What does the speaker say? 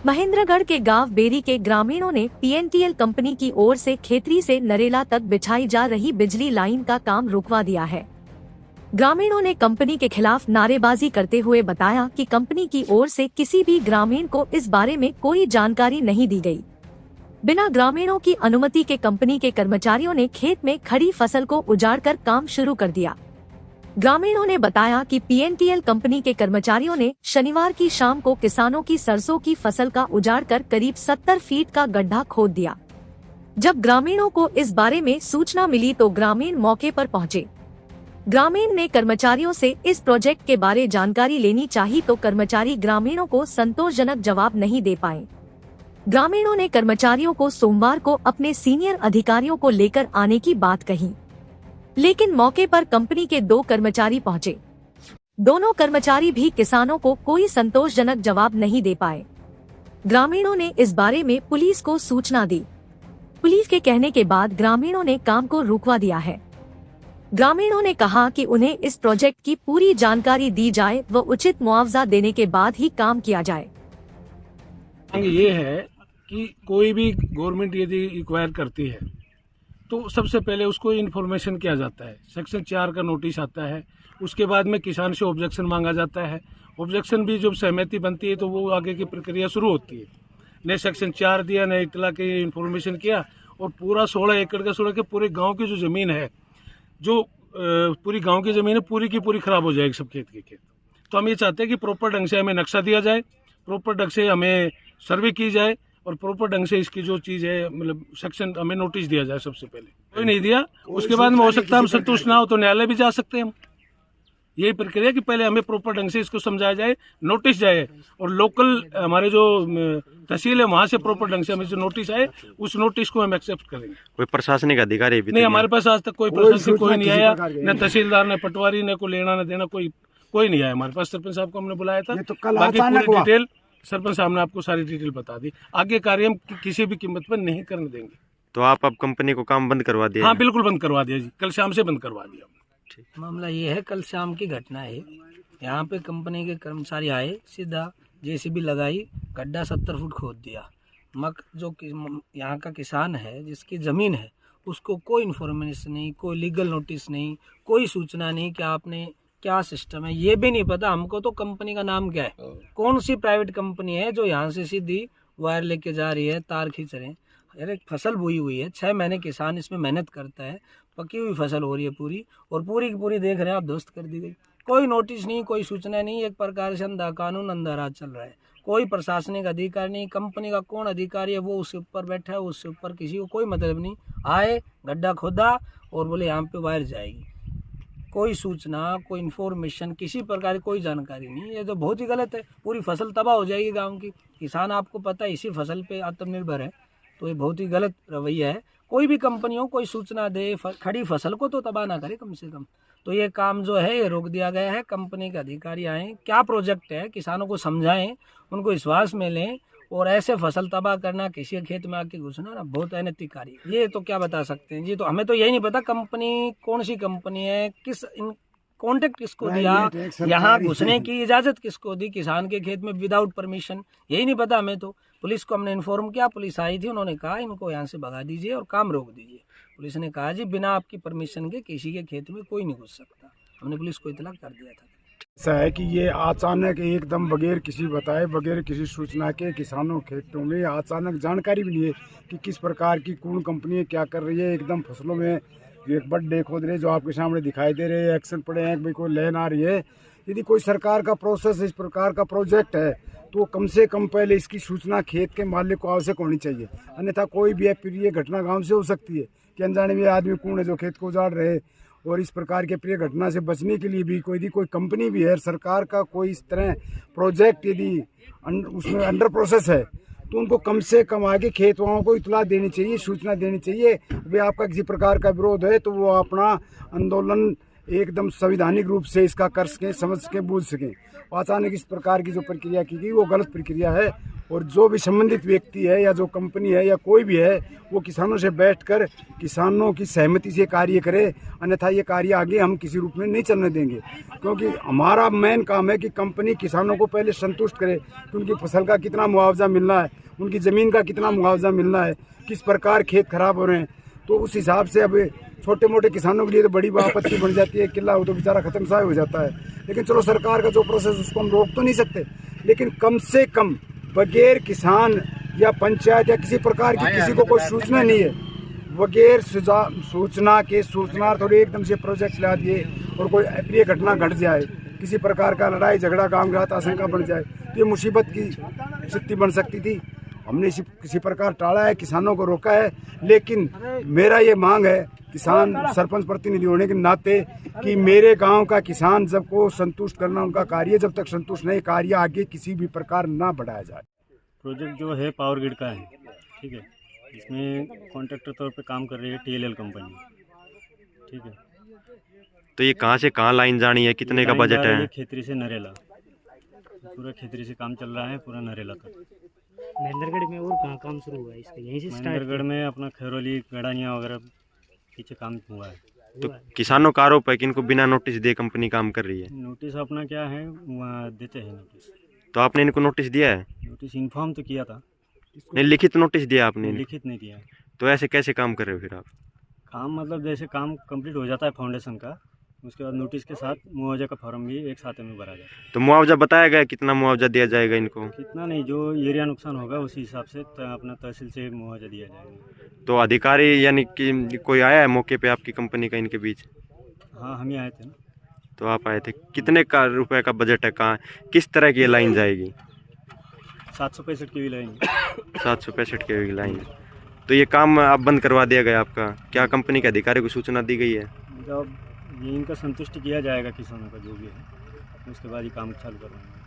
महेंद्रगढ़ के गांव बेरी के ग्रामीणों ने पीएनटीएल कंपनी की ओर से खेतरी से नरेला तक बिछाई जा रही बिजली लाइन का काम रुकवा दिया है। ग्रामीणों ने कंपनी के खिलाफ नारेबाजी करते हुए बताया कि कंपनी की ओर से किसी भी ग्रामीण को इस बारे में कोई जानकारी नहीं दी गई। बिना ग्रामीणों की अनुमति के कंपनी के कर्मचारियों ने खेत में खड़ी फसल को उजाड़कर काम शुरू कर दिया। ग्रामीणों ने बताया कि पीएनटीएल कंपनी के कर्मचारियों ने शनिवार की शाम को किसानों की सरसों की फसल का उजाड़कर करीब 70 फीट का गड्ढा खोद दिया। जब ग्रामीणों को इस बारे में सूचना मिली तो ग्रामीण मौके पर पहुंचे। ग्रामीण ने कर्मचारियों से इस प्रोजेक्ट के बारे जानकारी लेनी चाहिए तो कर्मचारी ग्रामीणों को संतोषजनक जवाब नहीं दे पाए। ग्रामीणों ने कर्मचारियों को सोमवार को अपने सीनियर अधिकारियों को लेकर आने की बात कही, लेकिन मौके पर कंपनी के 2 कर्मचारी पहुंचे। दोनों कर्मचारी भी किसानों को कोई संतोषजनक जवाब नहीं दे पाए। ग्रामीणों ने इस बारे में पुलिस को सूचना दी। पुलिस के कहने के बाद ग्रामीणों ने काम को रुकवा दिया है। ग्रामीणों ने कहा कि उन्हें इस प्रोजेक्ट की पूरी जानकारी दी जाए व उचित मुआवजा देने के बाद ही काम किया जाए। ये है कि कोई भी गवर्नमेंट यदि एक्वायर करती है तो सबसे पहले उसको इन्फॉर्मेशन किया जाता है। सेक्शन 4 का नोटिस आता है, उसके बाद में किसान से ऑब्जेक्शन मांगा जाता है। ऑब्जेक्शन भी जब सहमति बनती है तो वो आगे की प्रक्रिया शुरू होती है। ने सेक्शन 4 दिया, ने इतला के इन्फॉर्मेशन किया और पूरा 16 एकड़ का 16 के पूरे गांव की जो ज़मीन है, जो पूरी गांव की ज़मीन है, पूरी की पूरी ख़राब हो जाएगी, सब खेत के खेत। तो हम ये चाहते हैं कि प्रॉपर ढंग से हमें नक्शा दिया जाए, प्रॉपर ढंग से हमें सर्वे की जाए और प्रॉपर ढंग से इसकी जो चीज़ है मतलब सेक्शन हमें नोटिस दिया जाए। सबसे पहले कोई नहीं दिया, उसके बाद में हो सकता है हम संतुष्ट ना हो तो न्यायालय भी जा सकते हैं हम। यही प्रक्रिया कि पहले हमें प्रॉपर ढंग से इसको समझाया जाए, नोटिस जाए और लोकल हमारे जो तहसील है वहाँ से प्रॉपर ढंग से हमें जो नोटिस आए उस नोटिस को हम एक्सेप्ट करेंगे। कोई प्रशासनिक अधिकारी भी नहीं, हमारे पास आज तक कोई प्रशासनिक कोई नहीं आया, न तहसीलदार न पटवारी न कोई लेना न देना, कोई नहीं आया हमारे पास। सरपंच साहब को हमने बुलाया था, बाकी पूरी डिटेल सरपंच साहब ने आपको सारी डिटेल बता दी। आगे कार्य हम किसी भी कीमत पर नहीं करने देंगे। तो आप अब कंपनी को काम बंद करवा दिया? हाँ, बिल्कुल बंद करवा दिया जी, कल शाम से बंद करवा दिया। मामला ये है, कल शाम की घटना है। यहाँ पे कंपनी के कर्मचारी आए, सीधा जेसीबी लगाई, गड्ढा 70 फुट खोद दिया। जो यहाँ का किसान है जिसकी ज़मीन है उसको कोई इन्फॉर्मेशन नहीं, कोई लीगल नोटिस नहीं, कोई सूचना नहीं कि आपने क्या सिस्टम है, ये भी नहीं पता हमको। तो कंपनी का नाम क्या है, कौन सी प्राइवेट कंपनी है जो यहाँ से सीधी वायर लेके जा रही है, तार खींच रहे हैं। अरे फसल बोई हुई है, 6 महीने किसान इसमें मेहनत करता है, पकी हुई फसल हो रही है पूरी, और पूरी की पूरी देख रहे हैं आप ध्वस्त कर दी गई। कोई नोटिस नहीं, कोई सूचना नहीं, एक प्रकार से अंधा कानून अंधा राज चल रहा है। कोई प्रशासनिक अधिकारी नहीं, कंपनी का कौन अधिकारी है वो उसके ऊपर बैठा है, उससे ऊपर किसी को कोई मतलब नहीं। आए, गड्ढा खोदा और बोले यहाँ पे वायर जाएगी। कोई सूचना, कोई इन्फॉर्मेशन, किसी प्रकार की कोई जानकारी नहीं। ये तो बहुत ही गलत है। पूरी फसल तबाह हो जाएगी गांव की। किसान आपको पता है इसी फसल पे आत्मनिर्भर है, तो ये बहुत ही गलत रवैया है। कोई भी कंपनी हो, कोई सूचना दे, खड़ी फसल को तो तबाह ना करे कम से कम। तो ये काम जो है ये रोक दिया गया है। कंपनी के अधिकारी आएँ, क्या प्रोजेक्ट है किसानों को समझाएं, उनको विश्वास में लें, और ऐसे फसल तबाह करना, किसी खेत में आके घुसना ना, बहुत अनैतिक कार्य। ये तो क्या बता सकते हैं जी, तो हमें तो यही नहीं पता कंपनी कौन सी कंपनी है, किस कॉन्टेक्ट किसको दिया, यहाँ घुसने की इजाज़त किसको दी किसान के खेत में विदाउट परमिशन, यही नहीं पता हमें। तो पुलिस को हमने इन्फॉर्म किया, पुलिस आई थी, उन्होंने कहा इनको यहाँ से भगा दीजिए और काम रोक दीजिए। पुलिस ने कहा जी बिना आपकी परमिशन के किसी के खेत में कोई नहीं घुस सकता। हमने पुलिस को इतला कर दिया था। ऐसा है कि ये अचानक एकदम बगैर किसी बताए, बगैर किसी सूचना के किसानों खेतों में अचानक जानकारी भी नहीं है कि किस प्रकार की कौन कंपनी क्या कर रही है। एकदम फसलों में एक बड्डे खोद रहे जो आपके सामने दिखाई दे रहे हैं, एक्शन पड़े हैं, भाई कोई लेन आ रही है। यदि कोई सरकार का प्रोसेस इस प्रकार का प्रोजेक्ट है तो कम से कम पहले इसकी सूचना खेत के मालिक को आवश्यक होनी चाहिए। अन्यथा कोई भी प्रिय घटना गाँव से हो सकती है कि अनजाने में आदमी कौन है जो खेत को उजाड़ रहे। और इस प्रकार के प्रिय घटना से बचने के लिए भी कोई कंपनी भी है, सरकार का कोई इस तरह प्रोजेक्ट यदि उसमें अंडर प्रोसेस है तो उनको कम से कम आगे खेत वालों को इतला देनी चाहिए, सूचना देनी चाहिए। भाई आपका किसी प्रकार का विरोध है तो वो अपना आंदोलन एकदम संवैधानिक रूप से इसका कर सकें, समझ सकें, बूझ सकें। अचानक इस प्रकार की जो प्रक्रिया की गई वो गलत प्रक्रिया है और जो भी संबंधित व्यक्ति है या जो कंपनी है या कोई भी है वो किसानों से बैठकर किसानों की सहमति से कार्य करे, अन्यथा ये कार्य आगे हम किसी रूप में नहीं चलने देंगे। क्योंकि हमारा मेन काम है कि कंपनी किसानों को पहले संतुष्ट करे कि उनकी फसल का कितना मुआवजा मिलना है, उनकी ज़मीन का कितना मुआवजा मिलना है, किस प्रकार खेत खराब हो रहे हैं। तो उस हिसाब से अब छोटे मोटे किसानों के लिए तो बड़ी आपत्ति बन जाती है, किला वो तो बेचारा खत्म सा हो जाता है। लेकिन चलो सरकार का जो प्रोसेस उसको हम रोक तो नहीं सकते, लेकिन कम से कम बगैर किसान या पंचायत या किसी प्रकार की किसी को कोई सूचना नहीं है, बगैर सूचना के सूचना थोड़ी एकदम से प्रोजेक्ट ला दिए और कोई अप्रिय घटना घट जाए, किसी प्रकार का लड़ाई झगड़ा गांव के हाथ आशंका बन जाए तो ये मुसीबत की स्थिति बन सकती थी। हमने किसी प्रकार टाला है, किसानों को रोका है। लेकिन मेरा ये मांग है किसान सरपंच प्रतिनिधि होने के नाते कि मेरे गांव का किसान जब को संतुष्ट करना उनका कार्य, जब तक संतुष्ट नहीं कार्य आगे किसी भी प्रकार ना बढ़ाया जाए। प्रोजेक्ट जो है पावर ग्रिड का है, ठीक है। इसमें कॉन्ट्रैक्टर तौर पे काम कर रही है TLL कंपनी, ठीक है। तो ये कहाँ से कहाँ लाइन जानी है, कितने का बजट है? खेतरी से नरेला, पूरा खेतरी से काम चल रहा है, पूरा नरेला तक। महेंद्रगढ़ में और कहाँ काम शुरू हुआ है इसका? यहीं से स्टार्ट? महेंद्रगढ़ में अपना खैरोली गड़ानिया वगैरह पीछे काम हुआ है। तो किसानों का आरोप है कि इनको बिना नोटिस दिए कंपनी काम कर रही है। नोटिस अपना क्या है वहाँ देते हैं नोटिस। तो आपने इनको नोटिस दिया है? नोटिस इन्फॉर्म तो किया था। नहीं, लिखित नोटिस दिया आपने? लिखित नहीं दिया। तो ऐसे कैसे काम कर रहे हो फिर आप? काम मतलब जैसे काम कंप्लीट हो जाता है फाउंडेशन का, उसके बाद नोटिस के साथ मुआवजा का फॉर्म भी एक साथ में भरा जाता है। तो मुआवजा बताया गया कितना मुआवजा दिया जाएगा इनको? कितना नहीं, जो एरिया नुकसान होगा उसी हिसाब से अपना तहसील से मुआवजा दिया जाएगा। तो अधिकारी यानी कि कोई आया है मौके पे आपकी कंपनी का इनके बीच? हाँ, हम ही आए थे ना। तो आप आए थे, कितने का रुपए का बजट है, कहाँ किस तरह की लाइन जाएगी? 765 की भी लाइन। 765 की लाइन। तो ये काम आप बंद करवा दिया गया आपका? क्या कंपनी के अधिकारी को सूचना दी गई है? जब ये इनका संतुष्ट किया जाएगा किसानों का जो भी है, उसके बाद ही काम चालू करवाएंगे।